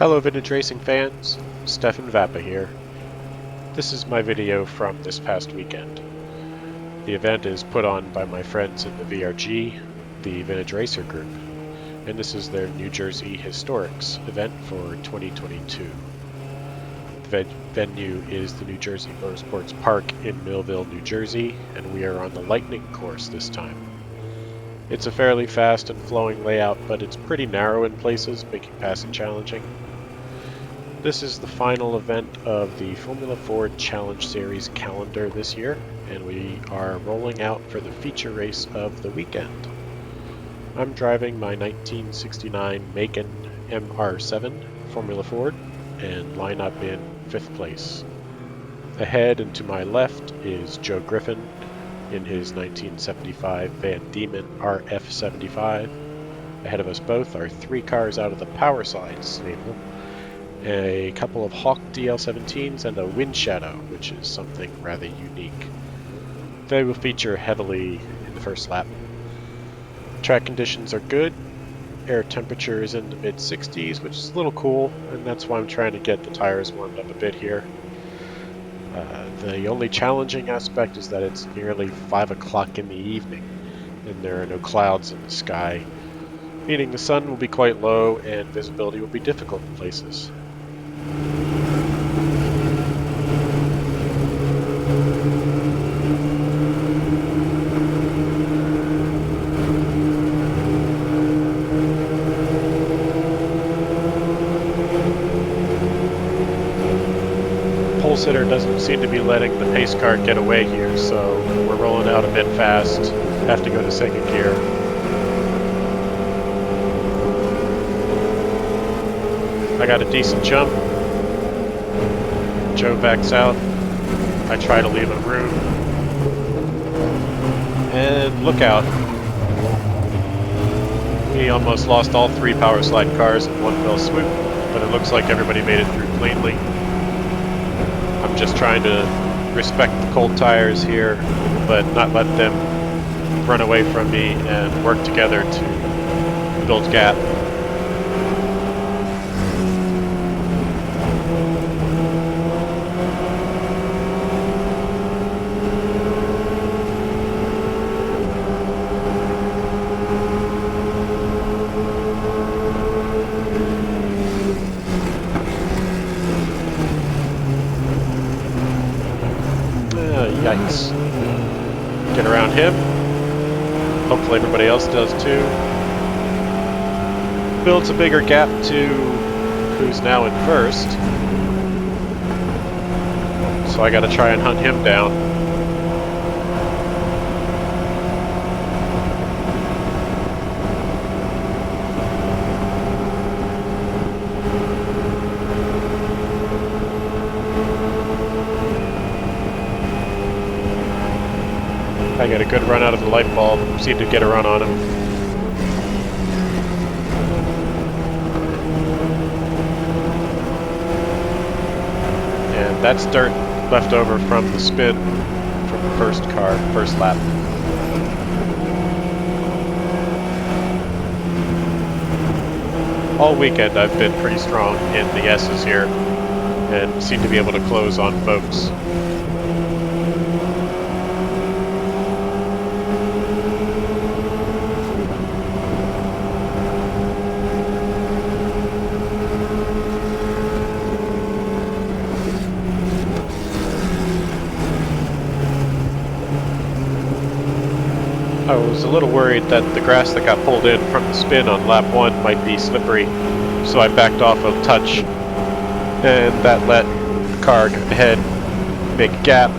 Hello vintage racing fans, Stefan Vapaa here. This is my video from this past weekend. The event is put on by my friends in the VRG, the Vintage Racer Group, and this is their New Jersey Historics event for 2022. The venue is the New Jersey Motorsports Park in Millville, New Jersey, and we are on the Lightning course this time. It's a fairly fast and flowing layout, but it's pretty narrow in places, making passing challenging. This is the final event of the Formula Ford Challenge Series calendar this year, and we are rolling out for the feature race of the weekend. I'm driving my 1969 Macon MR7 Formula Ford and line up in 5th place. Ahead and to my left is Joe Griffin in his 1975 Van Diemen RF75. Ahead of us both are 3 cars out of the Power Slides stable, a couple of Hawk DL17s, and a Wind Shadow, which is something rather unique. They will feature heavily in the first lap. Track conditions are good. Air temperature is in the mid-60s, which is a little cool, and that's why I'm trying to get the tires warmed up a bit here. The only challenging aspect is that it's nearly 5 o'clock in the evening, and there are no clouds in the sky, meaning the sun will be quite low and visibility will be difficult in places. Pole sitter doesn't seem to be letting the pace car get away here, so we're rolling out a bit fast. Have to go to second gear. I got a decent jump. Joe backs out. I try to leave him room. And look out. We almost lost all 3 power slide cars in one fell swoop, but it looks like everybody made it through cleanly. I'm just trying to respect the cold tires here, but not let them run away from me and work together to build gap. Yikes. Get around him. Hopefully everybody else does too. Builds a bigger gap to who's now in first. So I gotta try and hunt him down. I got a good run out of the light bulb, seemed to get a run on him. And that's dirt left over from the spin from the first car, first lap. All weekend I've been pretty strong in the S's here and seem to be able to close on folks. I was a little worried that the grass that got pulled in from the spin on lap 1 might be slippery, so I backed off a touch, and that let the car ahead make a gap.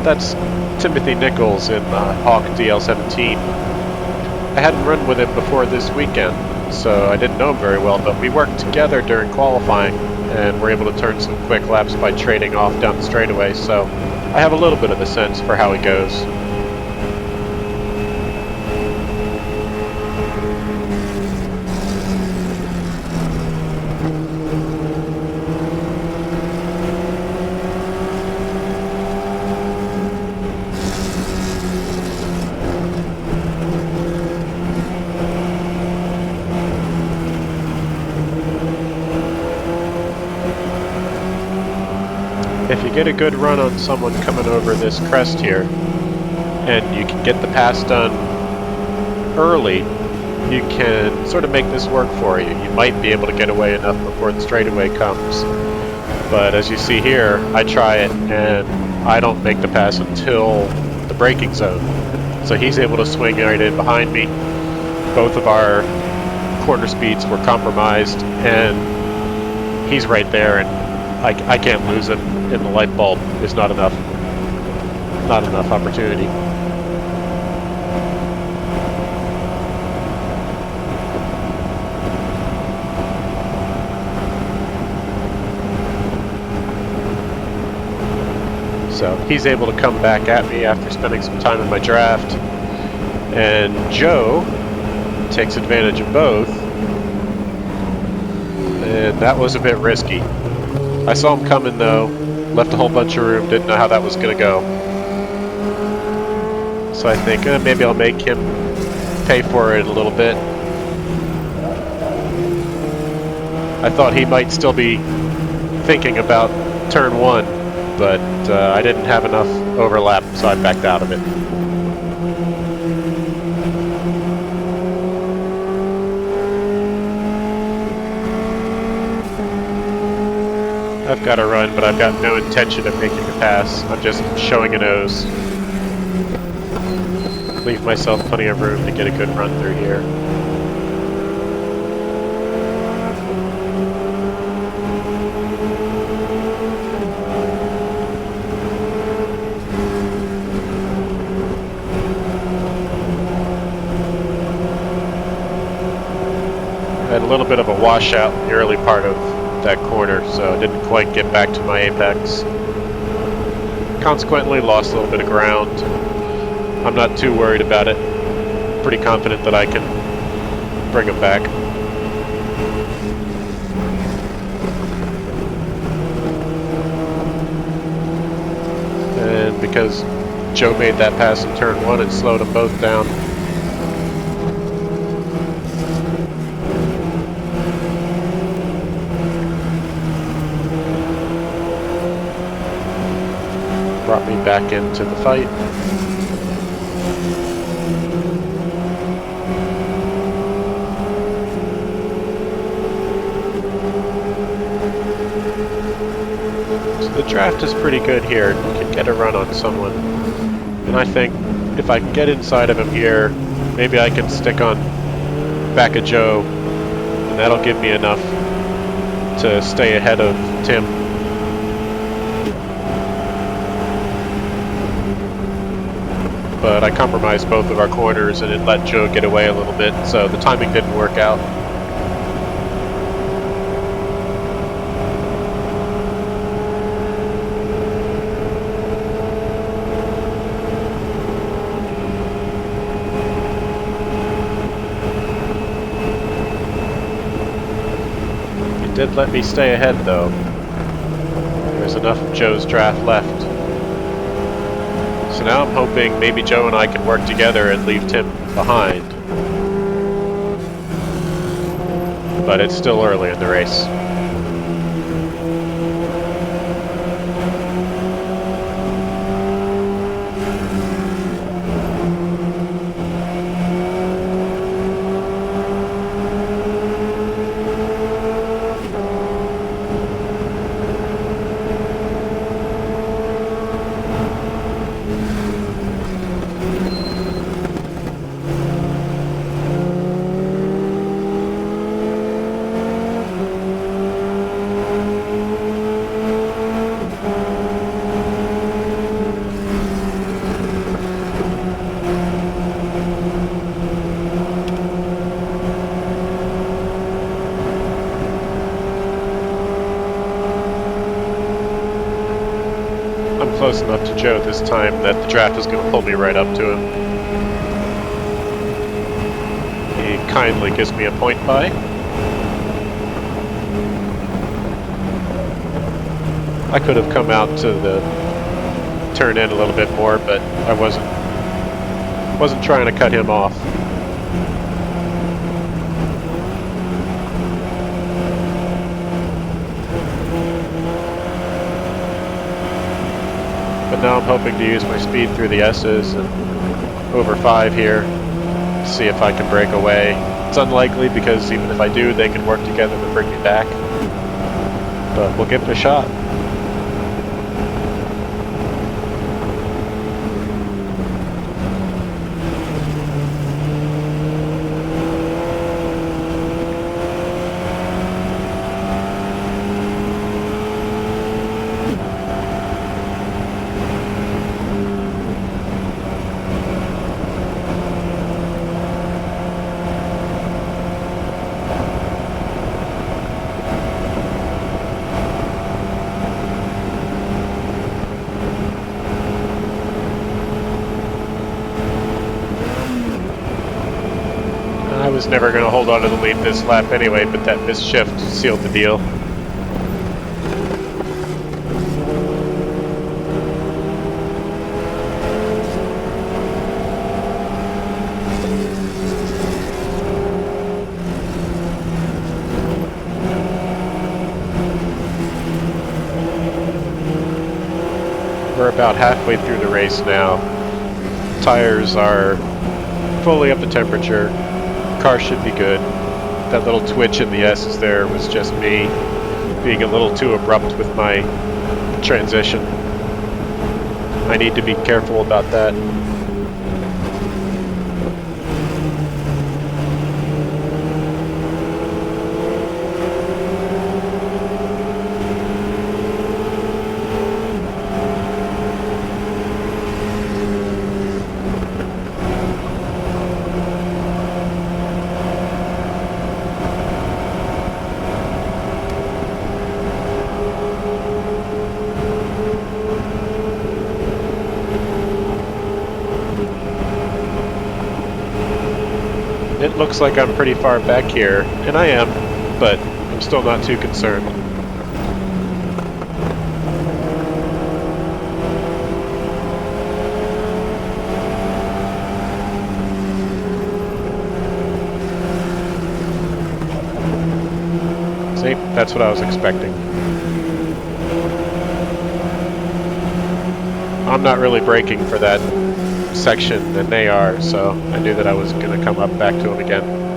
That's Timothy Nichols in Hawk DL17. I hadn't run with him before this weekend, so I didn't know him very well, but we worked together during qualifying, and were able to turn some quick laps by trading off down the straightaway, so I have a little bit of a sense for how he goes. you get a good run on someone coming over this crest here, and you can get the pass done early, you can sort of make this work for you. You might be able to get away enough before the straightaway comes. But as you see here, I try it, and I don't make the pass until the braking zone. So he's able to swing right in behind me. Both of our corner speeds were compromised, and he's right there, and I can't lose him, and the light bulb is not enough opportunity. So he's able to come back at me after spending some time in my draft, and Joe takes advantage of both, and that was a bit risky. I saw him coming though, left a whole bunch of room, didn't know how that was going to go. So I think maybe I'll make him pay for it a little bit. I thought he might still be thinking about turn one, but I didn't have enough overlap, so I backed out of it. I've got to run, but I've got no intention of making a pass. I'm just showing a nose. Leave myself plenty of room to get a good run through here. I had a little bit of a washout in the early part of that corner, so I didn't quite get back to my apex. Consequently, lost a little bit of ground. I'm not too worried about it. Pretty confident that I can bring him back. And because Joe made that pass in turn one, it slowed them both down. Brought me back into the fight. So the draft is pretty good here. You can get a run on someone. And I think if I can get inside of him here, maybe I can stick on back of Joe, and that'll give me enough to stay ahead of Tim. But I compromised both of our corners and it let Joe get away a little bit, so the timing didn't work out. It did let me stay ahead though. There's enough of Joe's draft left. So now I'm hoping maybe Joe and I can work together and leave Tim behind. But it's still early in the race. Close enough to Joe this time that the draft is going to pull me right up to him. He kindly gives me a point by. I could have come out to the turn in a little bit more, but I wasn't trying to cut him off. But now I'm hoping to use my speed through the S's and over 5 here, see if I can break away. It's unlikely because even if I do, they can work together to bring me back. But we'll give it a shot. I was never going to hold on to the lead this lap anyway, but that missed shift sealed the deal. We're about halfway through the race now. Tires are fully up to temperature. Car should be good. That little twitch in the S's there was just me being a little too abrupt with my transition. I need to be careful about that. It looks like I'm pretty far back here, and I am, but I'm still not too concerned. See, that's what I was expecting. I'm not really braking for that section, and they are, so I knew that I was going to come up back to him again.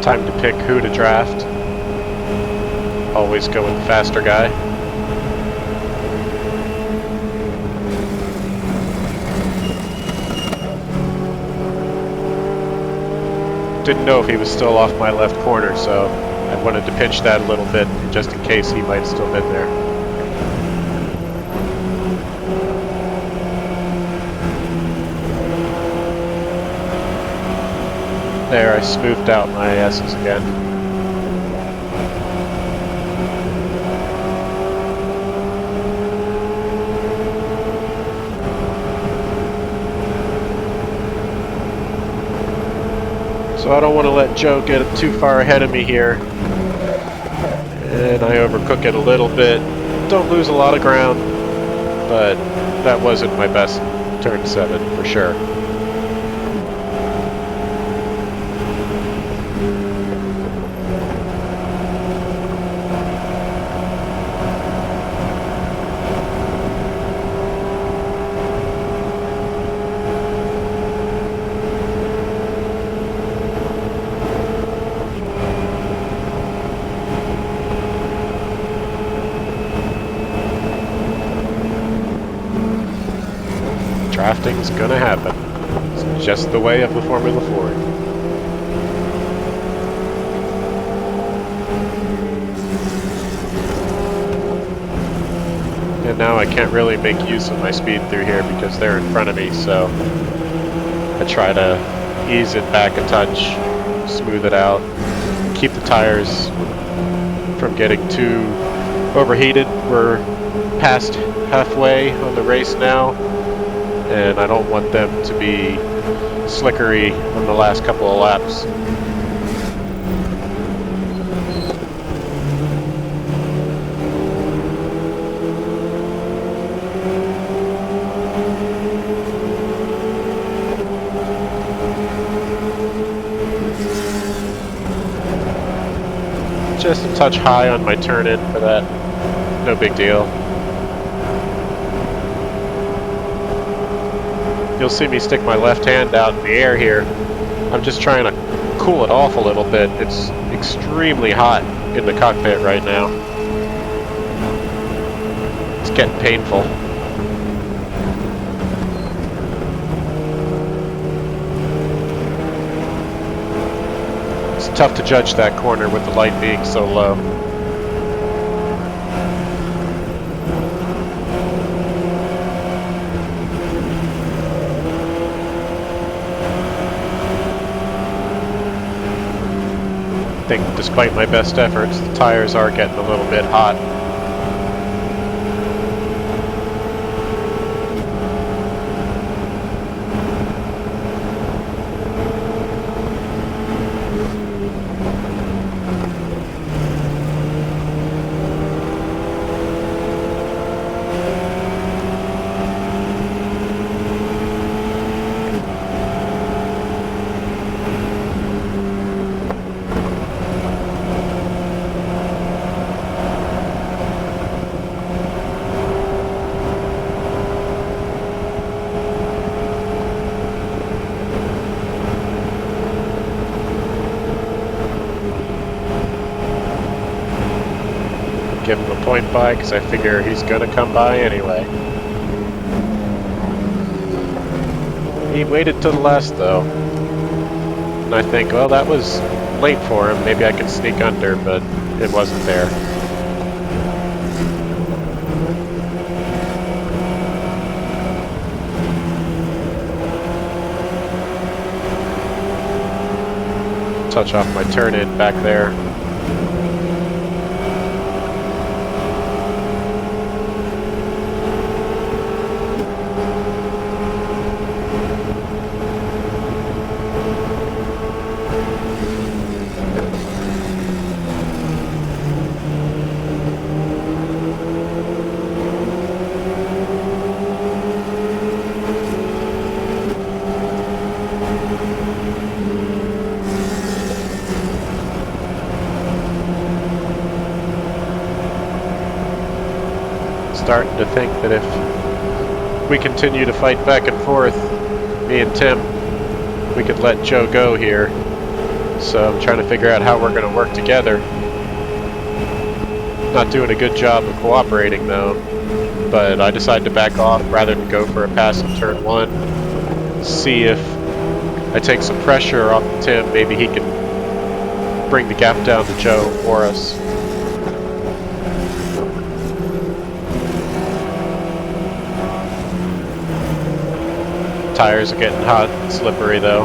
Time to pick who to draft. Always go with the faster guy. Didn't know if he was still off my left corner, so I wanted to pinch that a little bit just in case he might have still been there. There, I smoothed out my S's again. So I don't want to let Joe get too far ahead of me here. And I overcook it a little bit. Don't lose a lot of ground, but that wasn't my best turn 7 for sure. Drafting's gonna happen. It's just the way of the Formula Ford. And now I can't really make use of my speed through here because they're in front of me, so I try to ease it back a touch, smooth it out, keep the tires from getting too overheated. We're past halfway on the race now, and I don't want them to be slickery on the last couple of laps. Just a touch high on my turn-in for that. No big deal. You'll see me stick my left hand out in the air here. I'm just trying to cool it off a little bit. It's extremely hot in the cockpit right now. It's getting painful. It's tough to judge that corner with the light being so low. I think despite my best efforts, the tires are getting a little bit hot. Give him a point by because I figure he's going to come by anyway. He waited till the last though. And I think, well, that was late for him. Maybe I could sneak under, but it wasn't there. Touch off my turn-in back there. Starting to think that if we continue to fight back and forth, me and Tim, we could let Joe go here. So I'm trying to figure out how we're going to work together. Not doing a good job of cooperating though, but I decided to back off rather than go for a pass in turn one. See if I take some pressure off of Tim, maybe he can bring the gap down to Joe for us. Tires are getting hot and slippery though.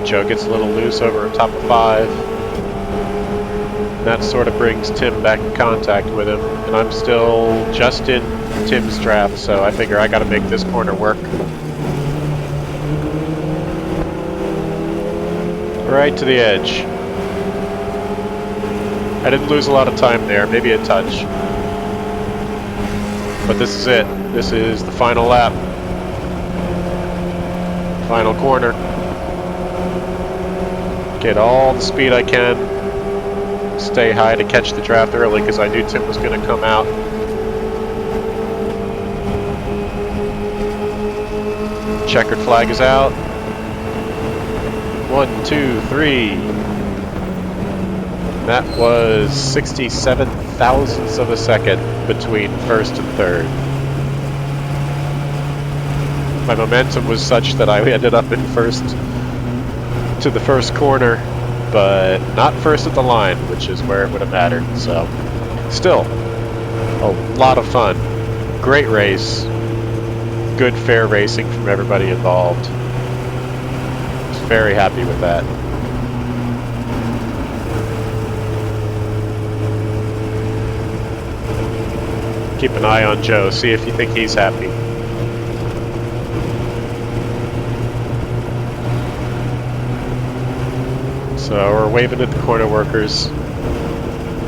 Joe gets a little loose over top of 5. And that sort of brings Tim back in contact with him. And I'm still just in Tim's draft, so I figure I gotta make this corner work. Right to the edge. I didn't lose a lot of time there, maybe a touch. But this is it. This is the final lap. Final corner. Get all the speed I can. Stay high to catch the draft early because I knew Tim was going to come out. Checkered flag is out. 1, 2, 3. That was 67 thousandths of a second between first and third. My momentum was such that I ended up in first to the first corner, but not first at the line, which is where it would have mattered. So, still, A lot of fun. Great race. Good fair racing from everybody involved. Very happy with that. Keep an eye on Joe, see if you think he's happy. So we're waving at the corner workers.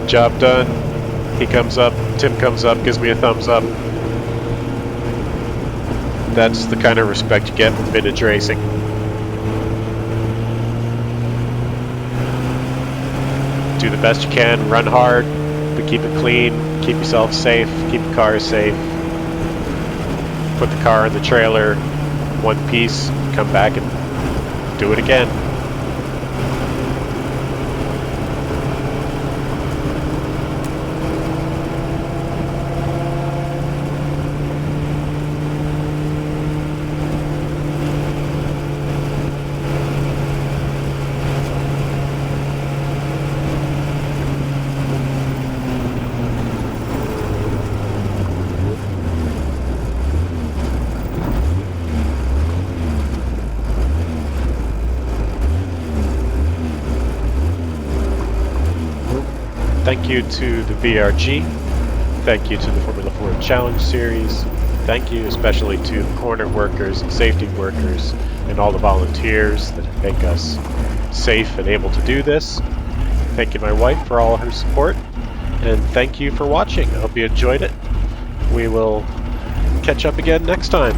Job done. He comes up, Tim comes up, gives me a thumbs up. That's the kind of respect you get from vintage racing. Do the best you can, run hard, but keep it clean, keep yourself safe, keep the car safe. Put the car in the trailer, one piece, come back and do it again. Thank you to the VRG, thank you to the Formula 4 Challenge Series, thank you especially to the corner workers and safety workers and all the volunteers that make us safe and able to do this. Thank you to my wife for all her support, and thank you for watching. I hope you enjoyed it. We will catch up again next time.